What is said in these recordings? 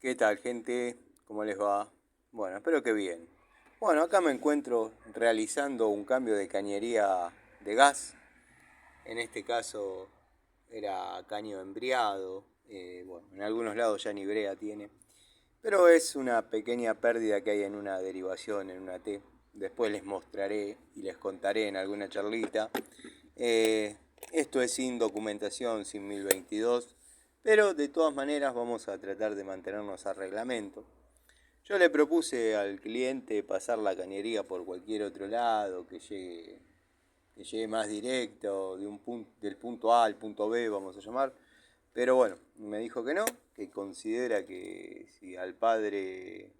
¿Qué tal, gente? ¿Cómo les va? Bueno, espero que bien. Bueno, acá me encuentro realizando un cambio de cañería de gas. En este caso era caño embriado. Bueno, en algunos lados ya ni brea tiene. Pero es una pequeña pérdida que hay en una derivación, en una T. Después les mostraré y les contaré en alguna charlita. Eh, Esto es sin documentación, sin 1022. Pero de todas maneras vamos a tratar de mantenernos al reglamento. Yo le propuse al cliente pasar la cañería por cualquier otro lado, que llegue más directo, del punto A al punto B, vamos a llamar. Pero bueno, me dijo que no, que considera que si al padre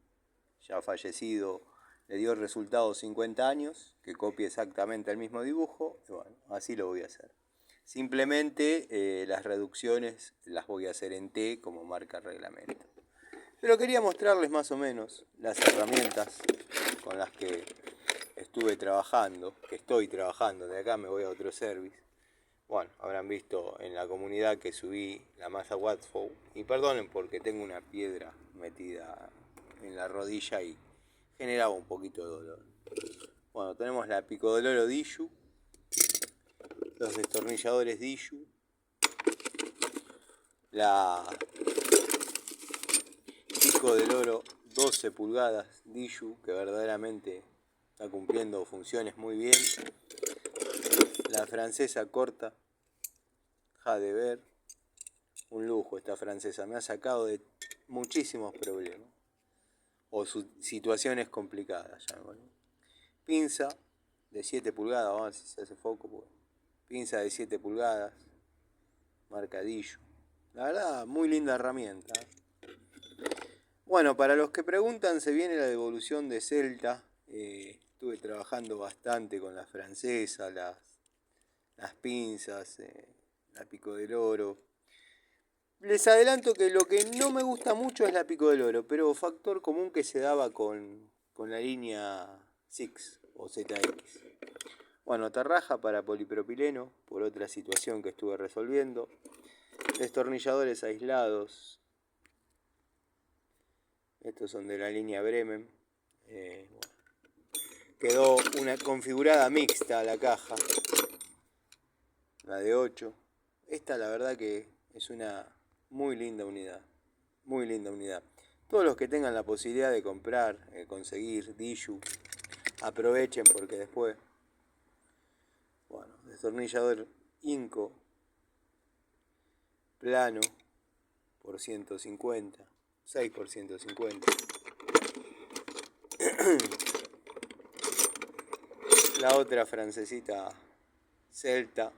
ya fallecido le dio el resultado 50 años, que copie exactamente el mismo dibujo, y bueno, así lo voy a hacer. Simplemente las reducciones las voy a hacer en T como marca el reglamento. Pero quería mostrarles más o menos las herramientas con las que estuve trabajando, que estoy trabajando. De acá me voy a otro service. Bueno, habrán visto en la comunidad que subí la masa Watford. Y perdonen porque tengo una piedra metida en la rodilla y generaba un poquito de dolor. Bueno, tenemos la Picodoloro Dishu, los destornilladores Dishu, la Picodoloro 12 pulgadas Dishu, que verdaderamente está cumpliendo funciones muy bien. La francesa corta, Jadever, un lujo esta francesa, me ha sacado de muchísimos problemas o situaciones complicadas. Pinza de 7 pulgadas, vamos a ver si se hace foco. Pinza de 7 pulgadas, marcadillo. La verdad, muy linda herramienta. Bueno, para los que preguntan, se viene la devolución de Celta. Estuve trabajando bastante con la francesa, las pinzas, la Picodoloro. Les adelanto que lo que no me gusta mucho es la Picodoloro, pero factor común que se daba con la línea Six o ZX. Bueno, atarraja para polipropileno, por otra situación que estuve resolviendo. Destornilladores aislados. Estos son de la línea Bremen. Bueno. Quedó una configurada mixta la caja. La de 8. Esta la verdad que es una muy linda unidad. Muy linda unidad. Todos los que tengan la posibilidad de comprar, conseguir Dishu, aprovechen porque después, bueno, destornillador Inco, plano por 150, 6 por 150. La otra francesita Celta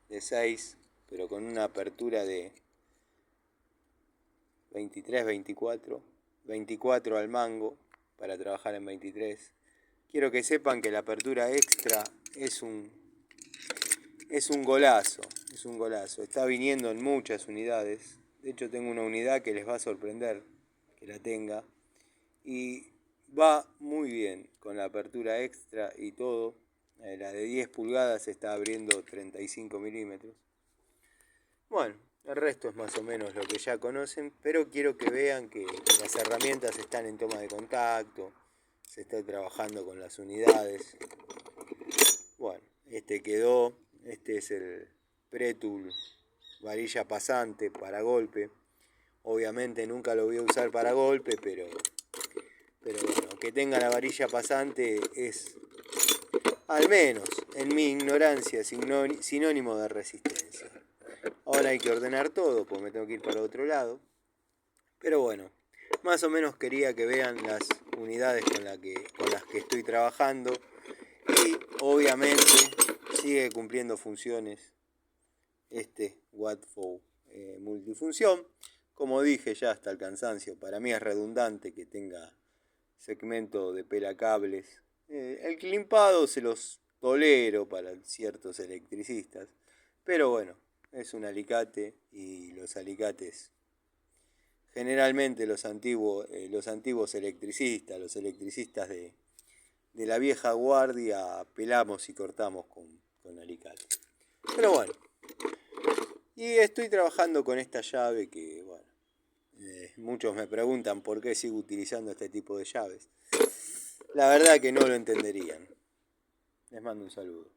de 6, pero con una apertura de 23, 24, 24 al mango para trabajar en 23. Quiero que sepan que la apertura extra es un golazo, es un golazo. Está viniendo en muchas unidades. De hecho tengo una unidad que les va a sorprender que la tenga. Y va muy bien con la apertura extra y todo. La de 10 pulgadas está abriendo 35 milímetros. Bueno, el resto es más o menos lo que ya conocen, pero quiero que vean que las herramientas están en toma de contacto, se está trabajando con las unidades. Bueno, este es el Pretul varilla pasante para golpe. Obviamente nunca lo voy a usar para golpe, pero bueno, que tenga la varilla pasante es, al menos en mi ignorancia, sinónimo de resistencia. Ahora hay que ordenar todo, pues me tengo que ir para otro lado. Pero bueno, más o menos quería que vean las unidades con las que estoy trabajando. Y obviamente sigue cumpliendo funciones este Watford multifunción. Como dije ya hasta el cansancio, para mí es redundante que tenga segmento de pelacables. El climpado se los tolero para ciertos electricistas, pero bueno, es un alicate y los alicates, generalmente los antiguos electricistas, los electricistas de la vieja guardia, pelamos y cortamos con alicate. Pero bueno, y estoy trabajando con esta llave que, bueno, Muchos me preguntan por qué sigo utilizando este tipo de llaves. La verdad que no lo entenderían. Les mando un saludo.